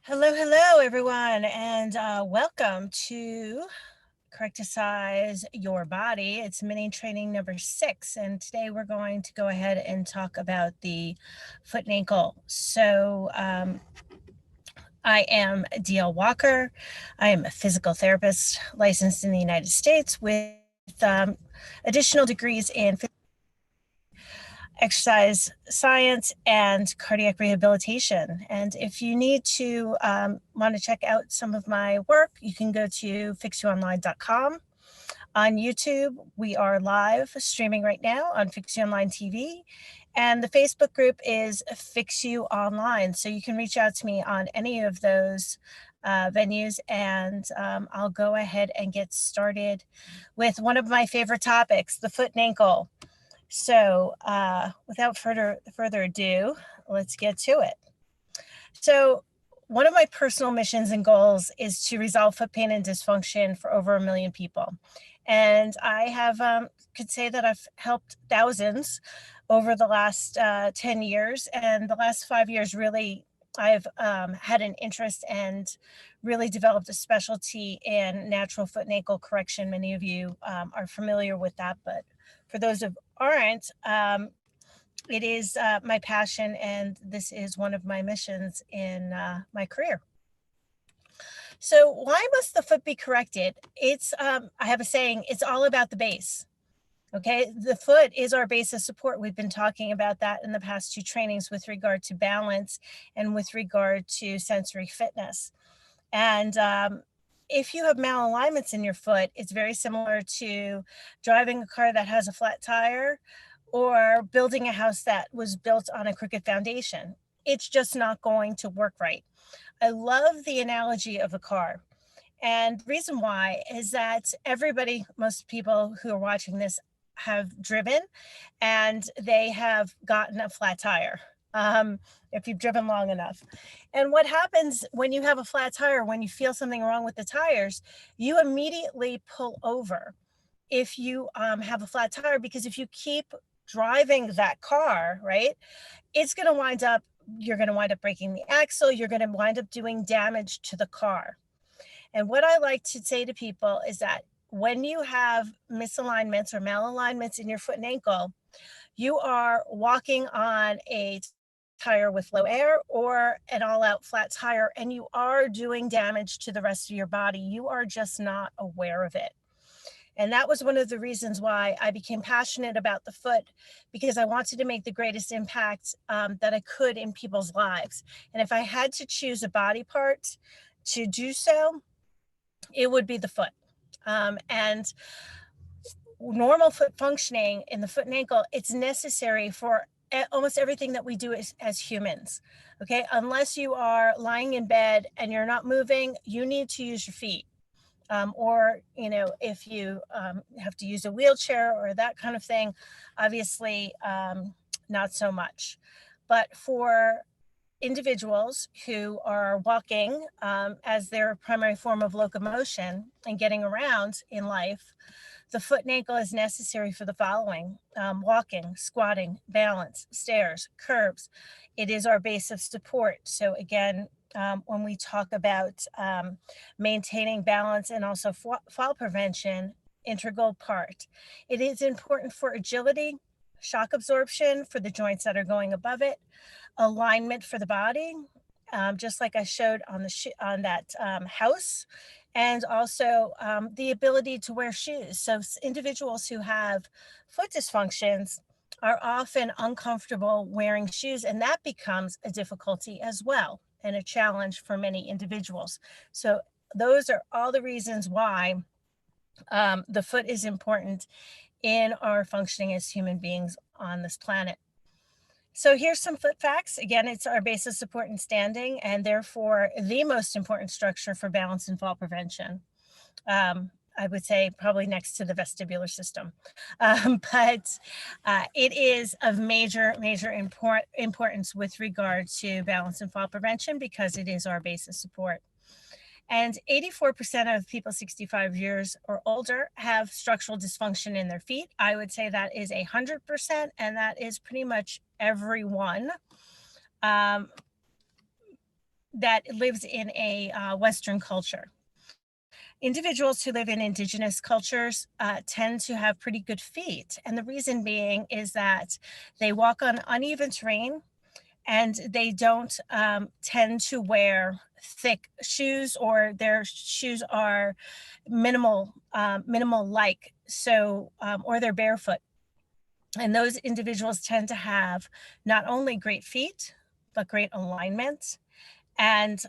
Hello, hello, everyone, and welcome to Correcticise Your Body. It's mini training number 6, and today we're going to go ahead and talk about the foot and ankle. I am DL Walker. I am a physical therapist licensed in the United States with additional degrees in exercise science and cardiac rehabilitation. And if you need to want to check out some of my work, you can go to fixyouonline.com. On YouTube, we are live streaming right now on Fix You Online TV. And the Facebook group is Fix You Online. So you can reach out to me on any of those venues, and I'll go ahead and get started with one of my favorite topics, the foot and ankle. So without further ado, let's get to it. So one of my personal missions and goals is to resolve foot pain and dysfunction for over 1 million people. And I have could say that I've helped thousands over the last 10 years. And the last 5 years, really, I've had an interest and really developed a specialty in natural foot and ankle correction. Many of you are familiar with that, but for those of aren't, it is my passion, and this is one of my missions in my career. So why must the foot be corrected? It's, I have a saying, it's all about the base. Okay, the foot is our base of support. We've been talking about that in the past 2 trainings with regard to balance and with regard to sensory fitness. And if you have malalignments in your foot, it's very similar to driving a car that has a flat tire or building a house that was built on a crooked foundation. It's just not going to work right. I love the analogy of a car. And the reason why is that most people who are watching this have driven and they have gotten a flat tire. If you've driven long enough. And what happens when you have a flat tire, when you feel something wrong with the tires, you immediately pull over if you have a flat tire, because if you keep driving that car, right, you're going to wind up breaking the axle, you're going to wind up doing damage to the car. And what I like to say to people is that when you have misalignments or malalignments in your foot and ankle, you are walking on a tire with low air or an all-out flat tire, and you are doing damage to the rest of your body. You are just not aware of it. And that was one of the reasons why I became passionate about the foot, because I wanted to make the greatest impact that I could in people's lives. And if I had to choose a body part to do so, it would be the foot. And normal foot functioning in the foot and ankle, it's necessary for almost everything that we do as humans. Okay, unless you are lying in bed and you're not moving, you need to use your feet. Or, if you have to use a wheelchair or that kind of thing, obviously not so much. But for individuals who are walking as their primary form of locomotion and getting around in life, the foot and ankle is necessary for the following: walking, squatting, balance, stairs, curbs. It is our base of support. So again, when we talk about maintaining balance and also fall prevention, integral part. It is important for agility, shock absorption for the joints that are going above it, alignment for the body, just like I showed on that house, and also the ability to wear shoes. So individuals who have foot dysfunctions are often uncomfortable wearing shoes, and that becomes a difficulty as well and a challenge for many individuals. So those are all the reasons why the foot is important in our functioning as human beings on this planet. So here's some foot facts. Again, it's our base of support and standing, and therefore the most important structure for balance and fall prevention. I would say probably next to the vestibular system. But it is of major importance with regard to balance and fall prevention, because it is our base of support. And 84% of people 65 years or older have structural dysfunction in their feet. I would say that is 100%, and that is pretty much everyone. that lives in a Western culture. Individuals who live in indigenous cultures tend to have pretty good feet. And the reason being is that they walk on uneven terrain and they don't tend to wear thick shoes, or their shoes are minimal like, so, or they're barefoot. And those individuals tend to have not only great feet, but great alignment and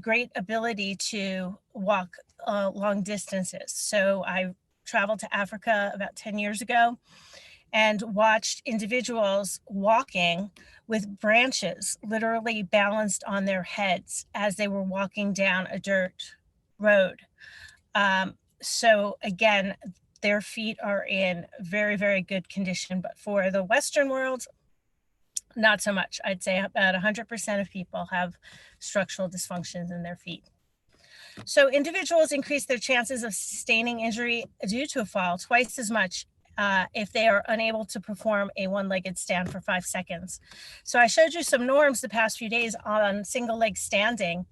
great ability to walk long distances. So I traveled to Africa about 10 years ago and watched individuals walking with branches literally balanced on their heads as they were walking down a dirt road. So again, their feet are in very, very good condition. But for the Western world, not so much. I'd say about 100% of people have structural dysfunctions in their feet. So individuals increase their chances of sustaining injury due to a fall twice as much if they are unable to perform a one-legged stand for 5 seconds. So I showed you some norms the past few days on single leg standing,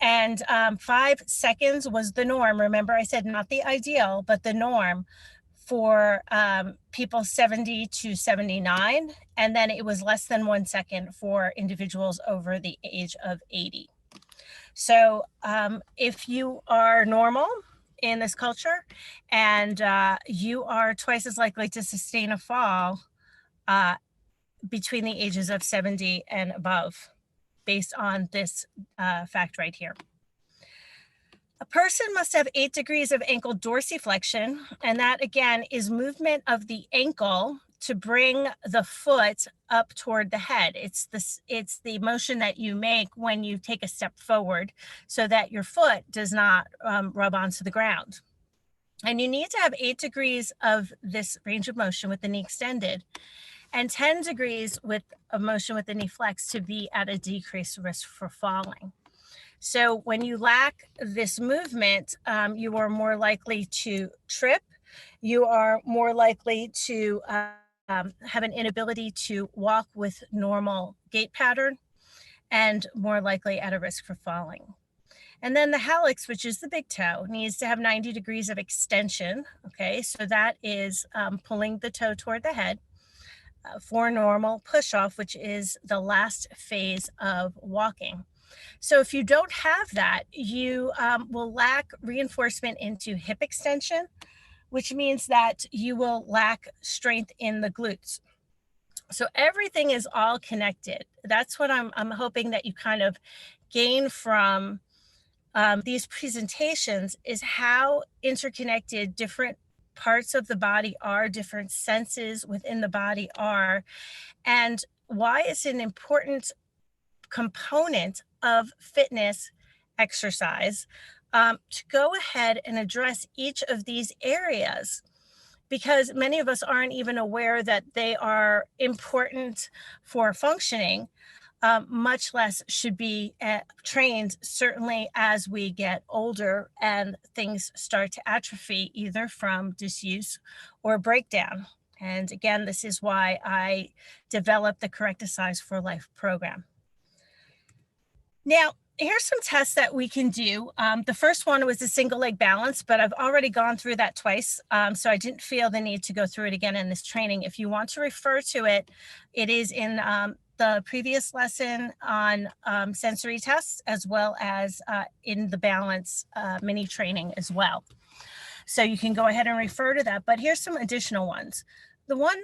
and 5 seconds was the norm. Remember, I said not the ideal, but the norm for people 70 to 79, and then it was less than 1 second for individuals over the age of 80. So if you are normal in this culture and you are twice as likely to sustain a fall between the ages of 70 and above, based on this fact right here. A person must have 8 degrees of ankle dorsiflexion, and that again is movement of the ankle to bring the foot up toward the head. It's the motion that you make when you take a step forward so that your foot does not rub onto the ground. And you need to have 8 degrees of this range of motion with the knee extended and 10 degrees of motion with the knee flexed to be at a decreased risk for falling. So when you lack this movement, you are more likely to trip. You are more likely to have an inability to walk with normal gait pattern, and more likely at a risk for falling. And then the hallux, which is the big toe, needs to have 90 degrees of extension. Okay, so that is pulling the toe toward the head. For normal push off, which is the last phase of walking. So if you don't have that, you will lack reinforcement into hip extension, which means that you will lack strength in the glutes. So everything is all connected. That's what I'm hoping that you kind of gain from these presentations, is how interconnected different parts of the body are, different senses within the body are, and why it's an important component of fitness exercise to go ahead and address each of these areas, because many of us aren't even aware that they are important for functioning, much less should be trained, certainly as we get older and things start to atrophy either from disuse or breakdown. And again, this is why I developed the Correcticise for Life program. Now, here's some tests that we can do. The first one was a single leg balance, but I've already gone through that twice, so I didn't feel the need to go through it again in this training. If you want to refer to it, it is in the previous lesson on sensory tests, as well as in the balance mini training as well. So you can go ahead and refer to that, but here's some additional ones. The one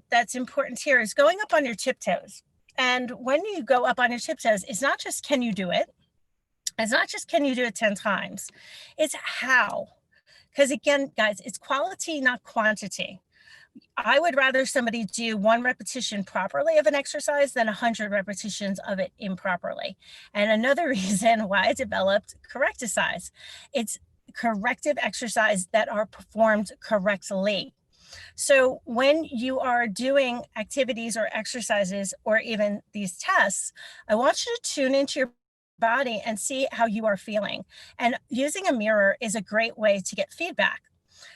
that's important here is going up on your tiptoes. And when you go up on your tiptoes, it's not just can you do it. It's not just can you do it 10 times. It's how. Because again, guys, it's quality, not quantity. I would rather somebody do 1 repetition properly of an exercise than 100 repetitions of it improperly. And another reason why I developed Correcticise. It's corrective exercise that are performed correctly. So when you are doing activities or exercises or even these tests, I want you to tune into your body and see how you are feeling. And using a mirror is a great way to get feedback.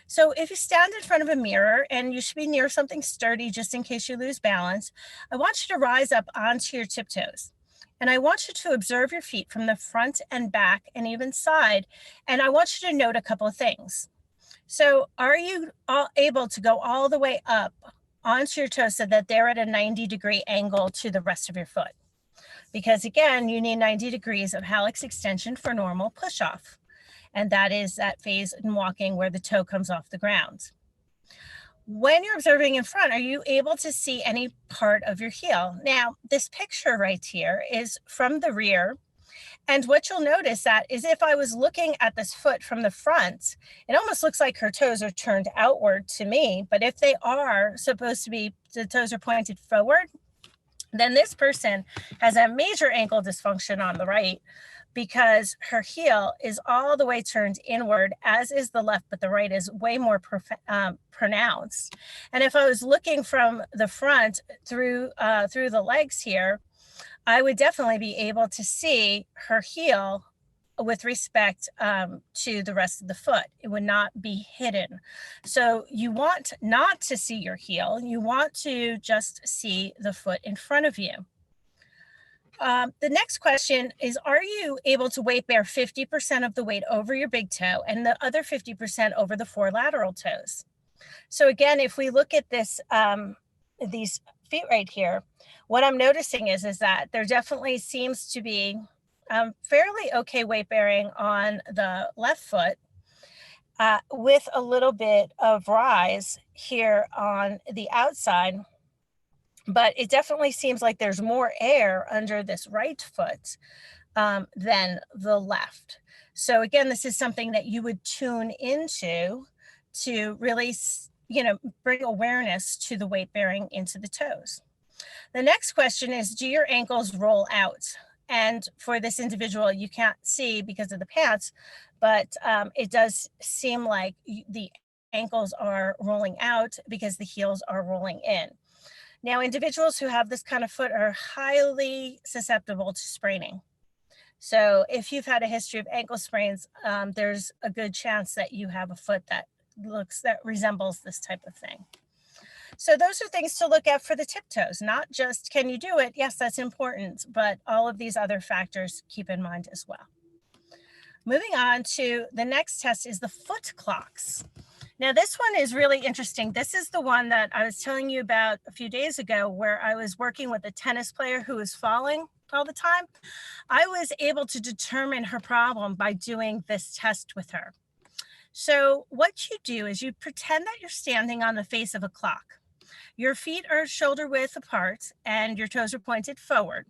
So if you stand in front of a mirror, and you should be near something sturdy just in case you lose balance, I want you to rise up onto your tiptoes. And I want you to observe your feet from the front and back and even side. And I want you to note a couple of things. So are you able to go all the way up onto your toes so that they're at a 90-degree angle to the rest of your foot? Because again, you need 90 degrees of hallux extension for normal push-off. And that is that phase in walking where the toe comes off the ground. When you're observing in front, are you able to see any part of your heel? Now, this picture right here is from the rear. And what you'll notice that is if I was looking at this foot from the front, it almost looks like her toes are turned outward to me. But if they are supposed to be, the toes are pointed forward, then this person has a major ankle dysfunction on the right because her heel is all the way turned inward, as is the left, but the right is way more pronounced. And if I was looking from the front through the legs here, I would definitely be able to see her heel with respect to the rest of the foot. It would not be hidden. So you want not to see your heel. You want to just see the foot in front of you. The next question is, are you able to weight bear 50% of the weight over your big toe and the other 50% over the 4 lateral toes? So again, if we look at this, these feet right here, what I'm noticing is that there definitely seems to be fairly okay weight bearing on the left foot with a little bit of rise here on the outside. But it definitely seems like there's more air under this right foot than the left. So again, this is something that you would tune into to really, bring awareness to the weight bearing into the toes. The next question is, do your ankles roll out? And for this individual, you can't see because of the pants, but it does seem like the ankles are rolling out because the heels are rolling in. Now, individuals who have this kind of foot are highly susceptible to spraining. So if you've had a history of ankle sprains, there's a good chance that you have a foot that resembles this type of thing. So those are things to look at for the tiptoes, not just can you do it? Yes, that's important, but all of these other factors keep in mind as well. Moving on to the next test is the foot clocks. Now, this one is really interesting. This is the one that I was telling you about a few days ago where I was working with a tennis player who was falling all the time. I was able to determine her problem by doing this test with her. So what you do is you pretend that you're standing on the face of a clock. Your feet are shoulder width apart and your toes are pointed forward.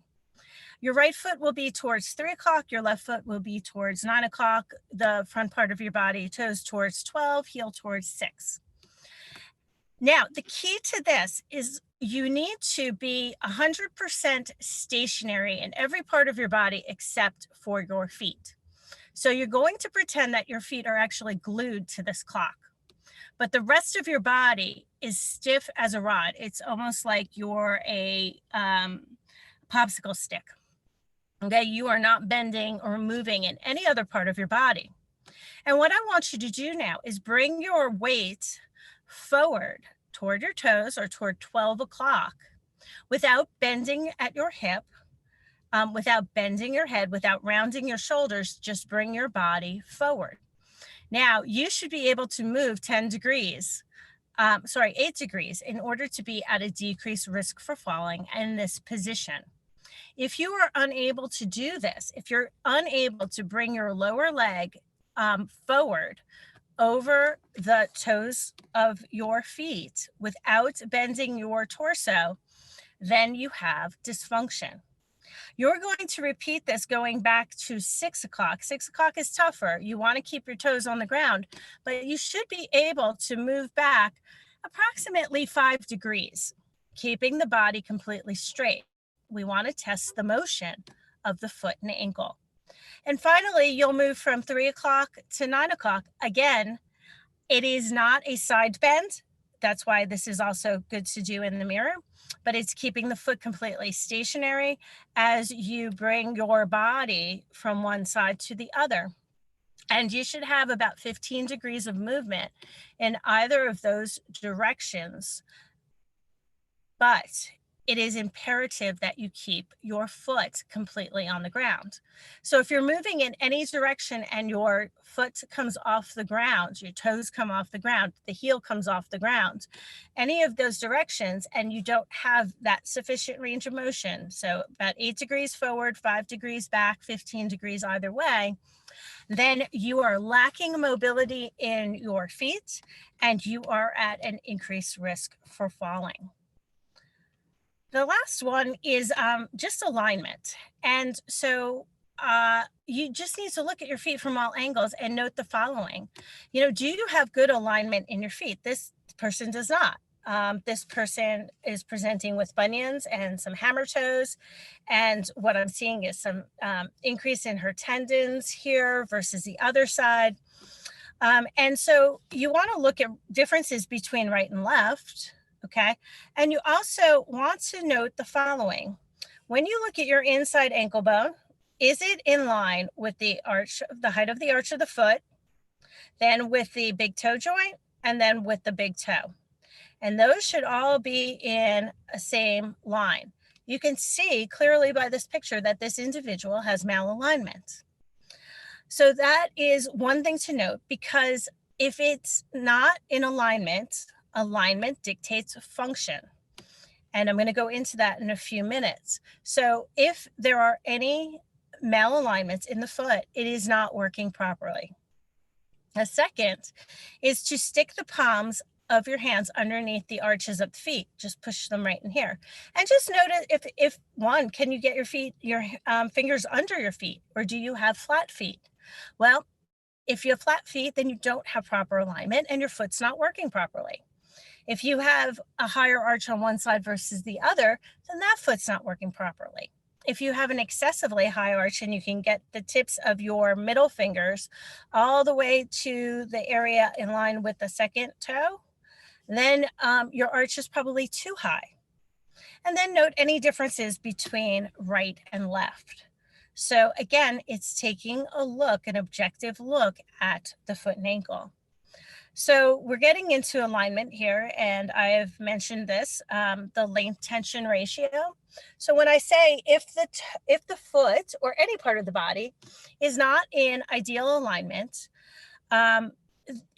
Your right foot will be towards 3 o'clock. Your left foot will be towards 9 o'clock. The front part of your body, toes towards 12, heel towards 6. Now, the key to this is you need to be 100% stationary in every part of your body except for your feet. So you're going to pretend that your feet are actually glued to this clock, but the rest of your body is stiff as a rod. It's almost like you're a popsicle stick. Okay, you are not bending or moving in any other part of your body. And what I want you to do now is bring your weight forward toward your toes or toward 12 o'clock without bending at your hip, without bending your head, without rounding your shoulders. Just bring your body forward. Now, you should be able to move 8 degrees in order to be at a decreased risk for falling in this position. If you are unable to do this, if you're unable to bring your lower leg forward over the toes of your feet without bending your torso, then you have dysfunction. You're going to repeat this going back to 6 o'clock. 6 o'clock is tougher. You want to keep your toes on the ground, but you should be able to move back approximately 5 degrees, keeping the body completely straight. We want to test the motion of the foot and ankle. And finally, you'll move from 3 o'clock to 9 o'clock. Again, it is not a side bend. That's why this is also good to do in the mirror, but it's keeping the foot completely stationary as you bring your body from one side to the other. And you should have about 15 degrees of movement in either of those directions. But it is imperative that you keep your foot completely on the ground. So if you're moving in any direction and your foot comes off the ground, your toes come off the ground, the heel comes off the ground, any of those directions, and you don't have that sufficient range of motion, so about 8 degrees forward, 5 degrees back, 15 degrees either way, then you are lacking mobility in your feet and you are at an increased risk for falling. The last one is just alignment. And so you just need to look at your feet from all angles and note the following. You know, do you have good alignment in your feet? This person does not. This person is presenting with bunions and some hammer toes. And what I'm seeing is some increase in her tendons here versus the other side. And so you want to look at differences between right and left. Okay. And you also want to note the following. When you look at your inside ankle bone, is it in line with the arch, the height of the arch of the foot, then with the big toe joint, and then with the big toe? And those should all be in a same line. You can see clearly by this picture that this individual has malalignment. So that is one thing to note, because if it's not in alignment, alignment dictates function. And I'm going to go into that in a few minutes. So if there are any malalignments in the foot, it is not working properly. A second is to stick the palms of your hands underneath the arches of the feet. Just push them right in here. And just notice if one, can you get your feet, your fingers under your feet, or do you have flat feet? Well, if you have flat feet, then you don't have proper alignment and your foot's not working properly. If you have a higher arch on one side versus the other, then that foot's not working properly. If you have an excessively high arch and you can get the tips of your middle fingers all the way to the area in line with the second toe, then your arch is probably too high. And then note any differences between right and left. So again, it's taking a look, an objective look at the foot and ankle. So we're getting into alignment here, and I have mentioned this, the length tension ratio. So when I say if the foot or any part of the body is not in ideal alignment,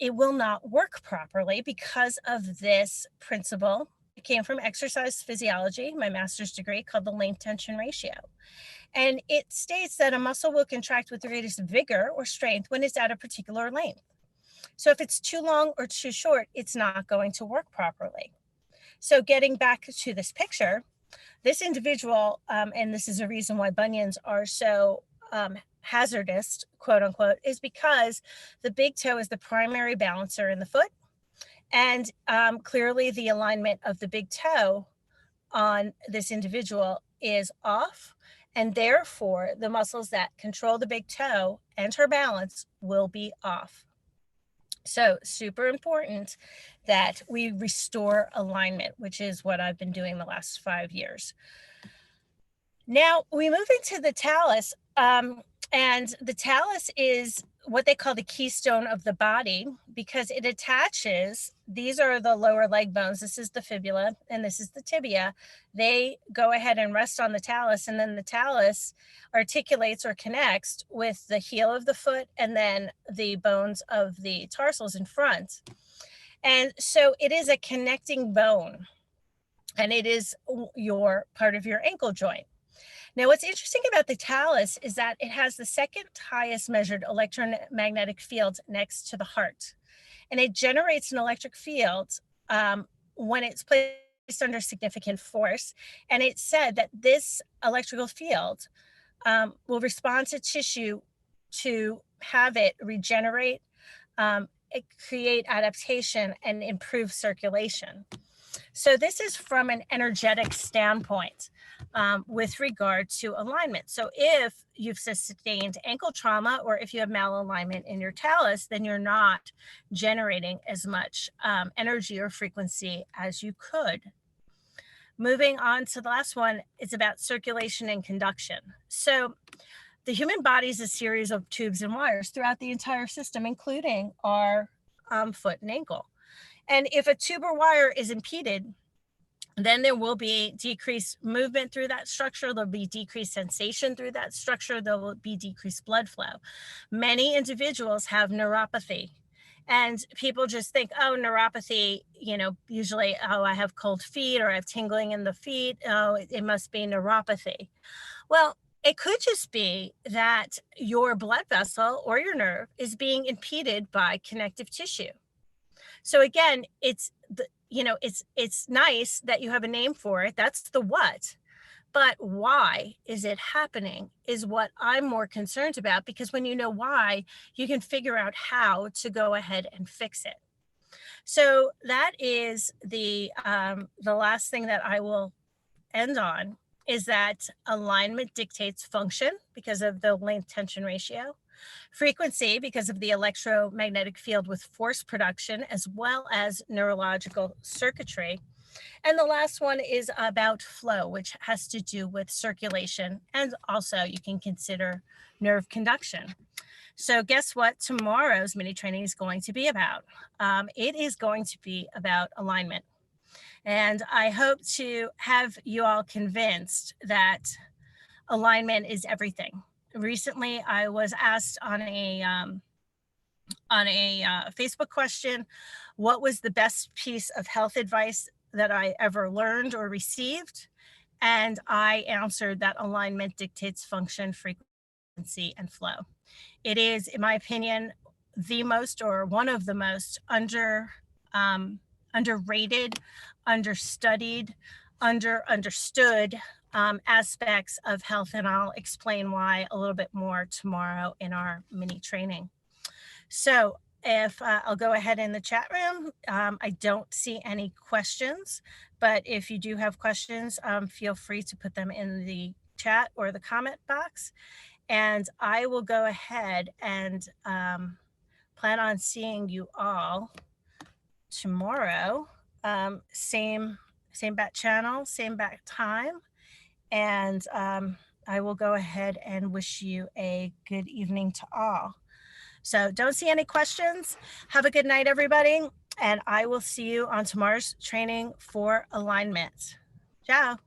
it will not work properly because of this principle. It came from exercise physiology, my master's degree, called the length tension ratio. And it states that a muscle will contract with the greatest vigor or strength when it's at a particular length. So if it's too long or too short, it's not going to work properly. So getting back to this picture, this individual, and this is a reason why bunions are so hazardous, quote unquote, is because the big toe is the primary balancer in the foot. And clearly the alignment of the big toe on this individual is off. And therefore, the muscles that control the big toe and her balance will be off. So super important that we restore alignment, which is what I've been doing the last 5 years. Now we move into the talus, and the talus is what they call the keystone of the body because it attaches, these are the lower leg bones, this is the fibula and this is the tibia. They go ahead and rest on the talus, and then the talus articulates or connects with the heel of the foot and then the bones of the tarsals in front. And so it is a connecting bone, and it is your part of your ankle joint. Now, what's interesting about the talus is that it has the second highest measured electromagnetic field next to the heart. And it generates an electric field when it's placed under significant force. And it's said that this electrical field will respond to tissue to have it regenerate, create adaptation, and improve circulation. So this is from an energetic standpoint with regard to alignment. So if you've sustained ankle trauma or if you have malalignment in your talus, then you're not generating as much energy or frequency as you could. Moving on to the last one, it's about circulation and conduction. So the human body is a series of tubes and wires throughout the entire system, including our foot and ankle. And if a tube or wire is impeded, Then there will be decreased movement through that structure. There'll be decreased sensation through that structure. There will be decreased blood flow. Many individuals have neuropathy, and people just think, oh, neuropathy, usually, oh, I have cold feet or I have tingling in the feet. Oh, it must be neuropathy. Well, it could just be that your blood vessel or your nerve is being impeded by connective tissue. So again, it's nice that you have a name for it. That's the what. But why is it happening is what I'm more concerned about, because when you know why, you can figure out how to go ahead and fix it. So that is the last thing that I will end on, is that alignment dictates function because of the length tension ratio, frequency because of the electromagnetic field with force production, as well as neurological circuitry. And the last one is about flow, which has to do with circulation. And also you can consider nerve conduction. So guess what tomorrow's mini training is going to be about? It is going to be about alignment. And I hope to have you all convinced that alignment is everything. Recently, I was asked on a Facebook question, what was the best piece of health advice that I ever learned or received? And I answered that alignment dictates function, frequency, and flow. It is, in my opinion, the most, or one of the most underrated, understudied, understood aspects of health. And I'll explain why a little bit more tomorrow in our mini training. So if I'll go ahead in the chat room. I don't see any questions, but if you do have questions, feel free to put them in the chat or the comment box. And I will go ahead and plan on seeing you all tomorrow. Same bat channel, same bat time. And I will go ahead and wish you a good evening to all. So don't see any questions. Have a good night, everybody. And I will see you on tomorrow's training for alignment. Ciao.